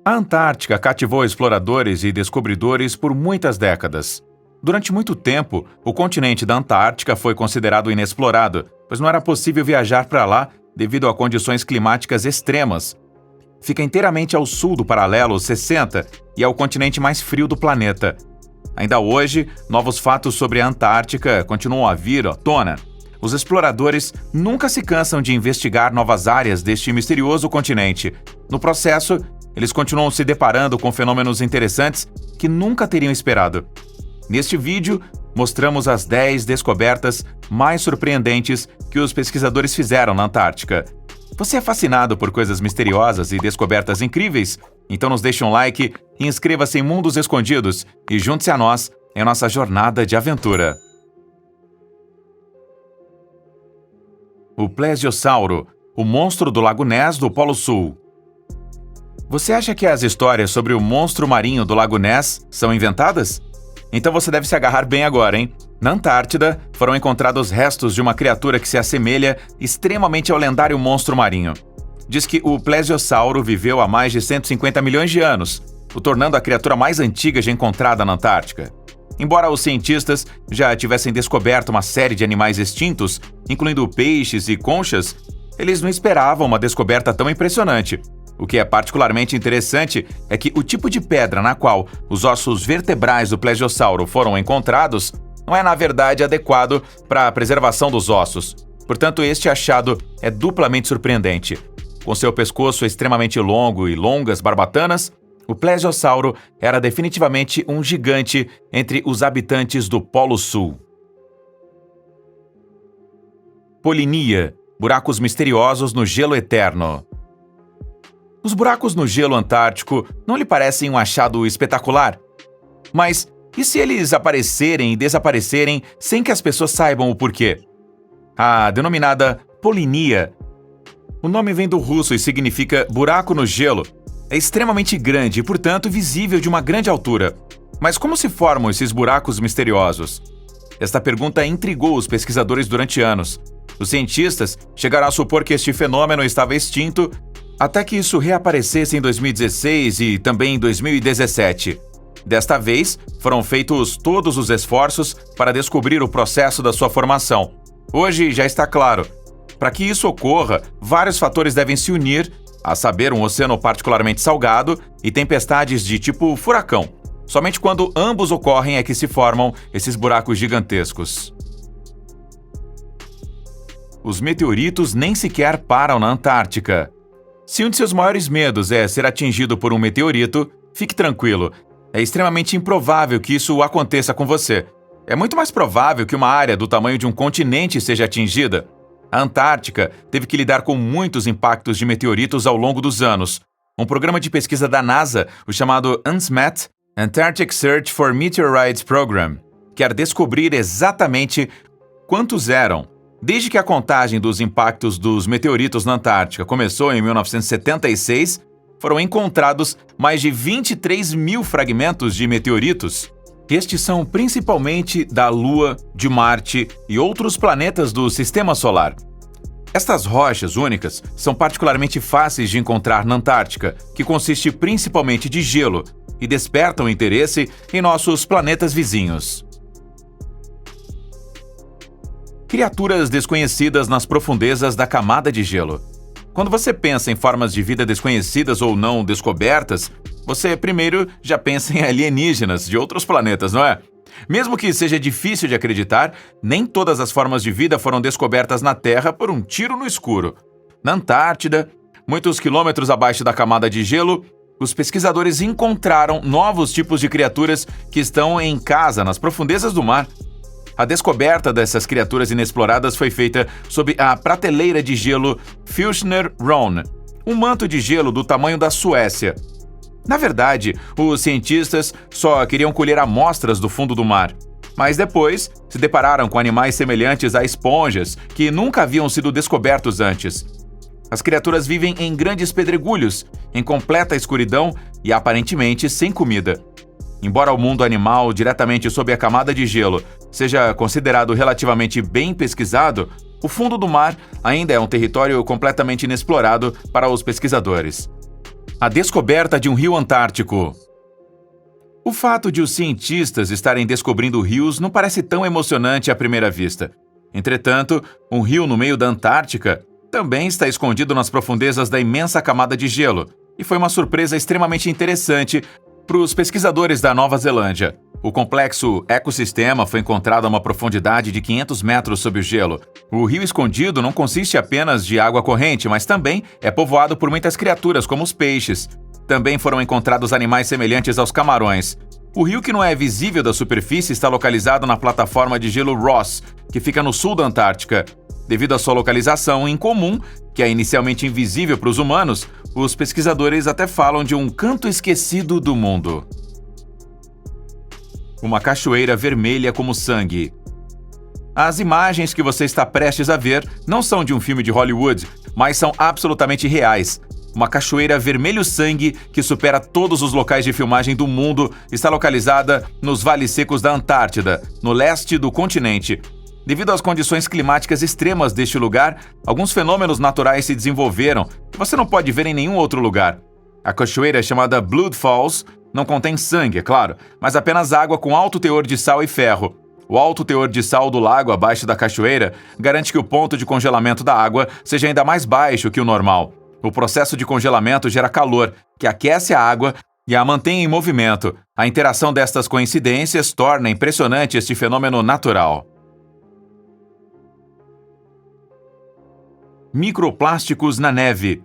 A Antártica cativou exploradores e descobridores por muitas décadas. Durante muito tempo, o continente da Antártica foi considerado inexplorado, pois não era possível viajar para lá devido a condições climáticas extremas. Fica inteiramente ao sul do paralelo 60 e é o continente mais frio do planeta. Ainda hoje, novos fatos sobre a Antártica continuam a vir à tona. Os exploradores nunca se cansam de investigar novas áreas deste misterioso continente. No processo, eles continuam se deparando com fenômenos interessantes que nunca teriam esperado. Neste vídeo, mostramos as 10 descobertas mais surpreendentes que os pesquisadores fizeram na Antártica. Você é fascinado por coisas misteriosas e descobertas incríveis? Então nos deixe um like e inscreva-se em Mundos Escondidos e junte-se a nós em nossa jornada de aventura. O plesiosauro, o monstro do Lago Ness do Polo Sul. Você acha que as histórias sobre o monstro marinho do Lago Ness são inventadas? Então você deve se agarrar bem agora, hein? Na Antártida, foram encontrados restos de uma criatura que se assemelha extremamente ao lendário monstro marinho. Diz que o plesiosauro viveu há mais de 150 milhões de anos, o tornando a criatura mais antiga já encontrada na Antártica. Embora os cientistas já tivessem descoberto uma série de animais extintos, incluindo peixes e conchas, eles não esperavam uma descoberta tão impressionante. O que é particularmente interessante é que o tipo de pedra na qual os ossos vertebrais do plesiosauro foram encontrados não é, na verdade, adequado para a preservação dos ossos. Portanto, este achado é duplamente surpreendente. Com seu pescoço extremamente longo e longas barbatanas, o plesiosauro era definitivamente um gigante entre os habitantes do Polo Sul. Polinia, buracos misteriosos no gelo eterno. Os buracos no gelo antártico não lhe parecem um achado espetacular? Mas e se eles aparecerem e desaparecerem sem que as pessoas saibam o porquê? A denominada polinia. O nome vem do russo e significa buraco no gelo. É extremamente grande e, portanto, visível de uma grande altura. Mas como se formam esses buracos misteriosos? Esta pergunta intrigou os pesquisadores durante anos. Os cientistas chegaram a supor que este fenômeno estava extinto até que isso reaparecesse em 2016 e também em 2017. Desta vez, foram feitos todos os esforços para descobrir o processo da sua formação. Hoje já está claro. Para que isso ocorra, vários fatores devem se unir, a saber, um oceano particularmente salgado e tempestades de tipo furacão. Somente quando ambos ocorrem é que se formam esses buracos gigantescos. Os meteoritos nem sequer param na Antártica. Se um de seus maiores medos é ser atingido por um meteorito, fique tranquilo. É extremamente improvável que isso aconteça com você. É muito mais provável que uma área do tamanho de um continente seja atingida. A Antártica teve que lidar com muitos impactos de meteoritos ao longo dos anos. Um programa de pesquisa da NASA, o chamado ANSMET, Antarctic Search for Meteorites Program, quer descobrir exatamente quantos eram. Desde que a contagem dos impactos dos meteoritos na Antártica começou em 1976, foram encontrados mais de 23 mil fragmentos de meteoritos. Estes são principalmente da Lua, de Marte e outros planetas do Sistema Solar. Estas rochas únicas são particularmente fáceis de encontrar na Antártica, que consiste principalmente de gelo, e despertam interesse em nossos planetas vizinhos. Criaturas desconhecidas nas profundezas da camada de gelo. Quando você pensa em formas de vida desconhecidas ou não descobertas, você primeiro já pensa em alienígenas de outros planetas, não é? Mesmo que seja difícil de acreditar, nem todas as formas de vida foram descobertas na Terra por um tiro no escuro. Na Antártida, muitos quilômetros abaixo da camada de gelo, os pesquisadores encontraram novos tipos de criaturas que estão em casa nas profundezas do mar. A descoberta dessas criaturas inexploradas foi feita sob a prateleira de gelo Fürstner Rhone, um manto de gelo do tamanho da Suécia. Na verdade, os cientistas só queriam colher amostras do fundo do mar, mas depois se depararam com animais semelhantes a esponjas que nunca haviam sido descobertos antes. As criaturas vivem em grandes pedregulhos, em completa escuridão e aparentemente sem comida. Embora o mundo animal diretamente sob a camada de gelo seja considerado relativamente bem pesquisado, o fundo do mar ainda é um território completamente inexplorado para os pesquisadores. A descoberta de um rio antártico. O fato de os cientistas estarem descobrindo rios não parece tão emocionante à primeira vista. Entretanto, um rio no meio da Antártica também está escondido nas profundezas da imensa camada de gelo, e foi uma surpresa extremamente interessante para os pesquisadores da Nova Zelândia. O complexo ecossistema foi encontrado a uma profundidade de 500 metros sob o gelo. O rio escondido não consiste apenas de água corrente, mas também é povoado por muitas criaturas, como os peixes. Também foram encontrados animais semelhantes aos camarões. O rio que não é visível da superfície está localizado na plataforma de gelo Ross, que fica no sul da Antártica. Devido à sua localização incomum, que é inicialmente invisível para os humanos, os pesquisadores até falam de um canto esquecido do mundo. Uma cachoeira vermelha como sangue. As imagens que você está prestes a ver não são de um filme de Hollywood, mas são absolutamente reais. Uma cachoeira vermelho-sangue que supera todos os locais de filmagem do mundo está localizada nos vales secos da Antártida, no leste do continente. Devido às condições climáticas extremas deste lugar, alguns fenômenos naturais se desenvolveram que você não pode ver em nenhum outro lugar. A cachoeira chamada Blood Falls não contém sangue, é claro, mas apenas água com alto teor de sal e ferro. O alto teor de sal do lago abaixo da cachoeira garante que o ponto de congelamento da água seja ainda mais baixo que o normal. O processo de congelamento gera calor, que aquece a água e a mantém em movimento. A interação destas coincidências torna impressionante este fenômeno natural. Microplásticos na neve.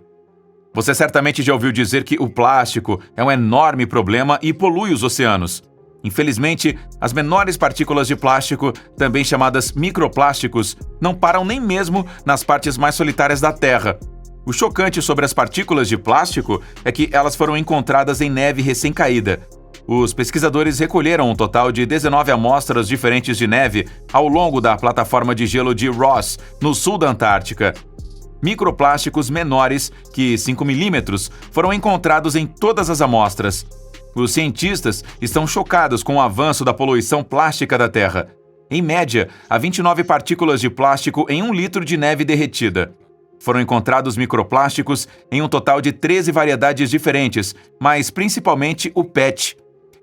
Você certamente já ouviu dizer que o plástico é um enorme problema e polui os oceanos. Infelizmente, as menores partículas de plástico, também chamadas microplásticos, não param nem mesmo nas partes mais solitárias da Terra. O chocante sobre as partículas de plástico é que elas foram encontradas em neve recém-caída. Os pesquisadores recolheram um total de 19 amostras diferentes de neve ao longo da plataforma de gelo de Ross, no sul da Antártica. Microplásticos menores que 5 milímetros foram encontrados em todas as amostras. Os cientistas estão chocados com o avanço da poluição plástica da Terra. Em média, há 29 partículas de plástico em 1 litro de neve derretida. Foram encontrados microplásticos em um total de 13 variedades diferentes, mas principalmente o PET.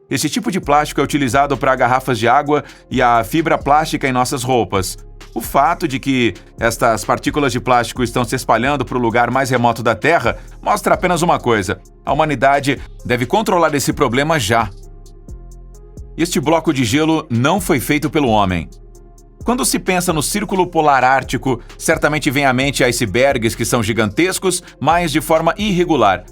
Esse tipo de plástico é utilizado para garrafas de água e a fibra plástica em nossas roupas. O fato de que estas partículas de plástico estão se espalhando para o lugar mais remoto da Terra mostra apenas uma coisa: a humanidade deve controlar esse problema já. Este bloco de gelo não foi feito pelo homem. Quando se pensa no Círculo Polar Ártico, certamente vem à mente icebergs que são gigantescos, mas de forma irregular.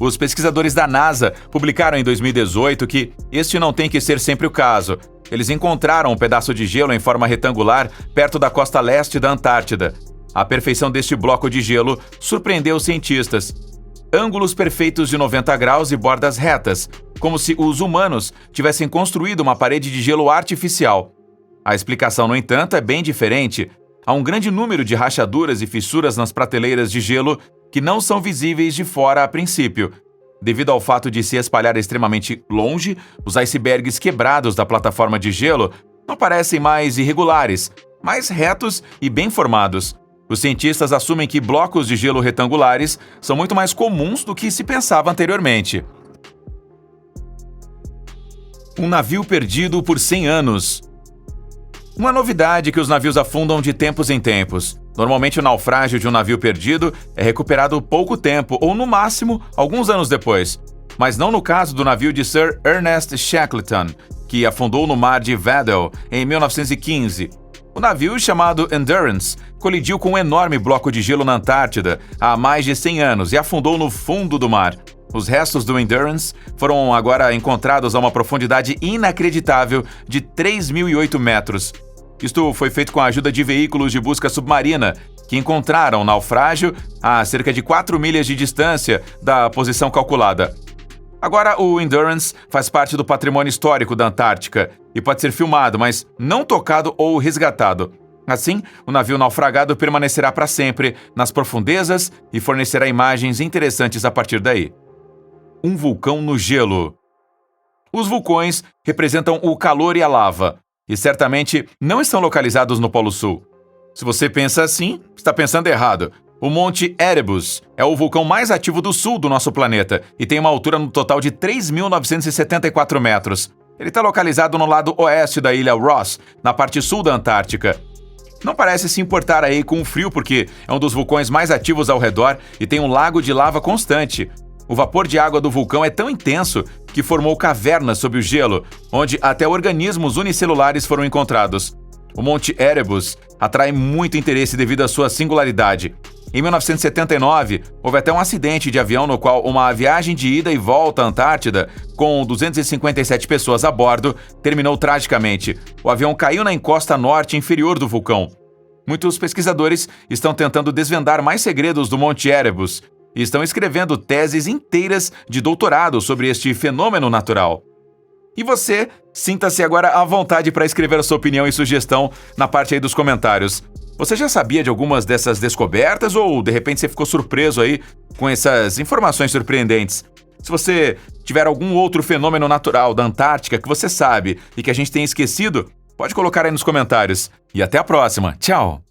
Os pesquisadores da NASA publicaram em 2018 que este não tem que ser sempre o caso. Eles encontraram um pedaço de gelo em forma retangular perto da costa leste da Antártida. A perfeição deste bloco de gelo surpreendeu os cientistas. Ângulos perfeitos de 90 graus e bordas retas, como se os humanos tivessem construído uma parede de gelo artificial. A explicação, no entanto, é bem diferente. Há um grande número de rachaduras e fissuras nas prateleiras de gelo que não são visíveis de fora a princípio. Devido ao fato de se espalhar extremamente longe, os icebergs quebrados da plataforma de gelo não parecem mais irregulares, mas retos e bem formados. Os cientistas assumem que blocos de gelo retangulares são muito mais comuns do que se pensava anteriormente. Um navio perdido por 100 anos. Uma novidade é que os navios afundam de tempos em tempos. Normalmente o naufrágio de um navio perdido é recuperado pouco tempo ou, no máximo, alguns anos depois. Mas não no caso do navio de Sir Ernest Shackleton, que afundou no mar de Weddell em 1915. O navio, chamado Endurance, colidiu com um enorme bloco de gelo na Antártida há mais de 100 anos e afundou no fundo do mar. Os restos do Endurance foram agora encontrados a uma profundidade inacreditável de 3.008 metros. Isto foi feito com a ajuda de veículos de busca submarina, que encontraram o naufrágio a cerca de 4 milhas de distância da posição calculada. Agora, o Endurance faz parte do patrimônio histórico da Antártica e pode ser filmado, mas não tocado ou resgatado. Assim, o navio naufragado permanecerá para sempre nas profundezas e fornecerá imagens interessantes a partir daí. Um vulcão no gelo. Os vulcões representam o calor e a lava, e certamente não estão localizados no Polo Sul. Se você pensa assim, está pensando errado. O Monte Erebus é o vulcão mais ativo do sul do nosso planeta e tem uma altura no total de 3.974 metros. Ele está localizado no lado oeste da ilha Ross, na parte sul da Antártica. Não parece se importar aí com o frio porque é um dos vulcões mais ativos ao redor e tem um lago de lava constante. O vapor de água do vulcão é tão intenso que formou cavernas sob o gelo, onde até organismos unicelulares foram encontrados. O Monte Erebus atrai muito interesse devido à sua singularidade. Em 1979, houve até um acidente de avião no qual uma viagem de ida e volta à Antártida, com 257 pessoas a bordo, terminou tragicamente. O avião caiu na encosta norte inferior do vulcão. Muitos pesquisadores estão tentando desvendar mais segredos do Monte Erebus e estão escrevendo teses inteiras de doutorado sobre este fenômeno natural. E você, sinta-se agora à vontade para escrever a sua opinião e sugestão na parte aí dos comentários. Você já sabia de algumas dessas descobertas ou, de repente, você ficou surpreso aí com essas informações surpreendentes? Se você tiver algum outro fenômeno natural da Antártica que você sabe e que a gente tem esquecido, pode colocar aí nos comentários. E até a próxima. Tchau!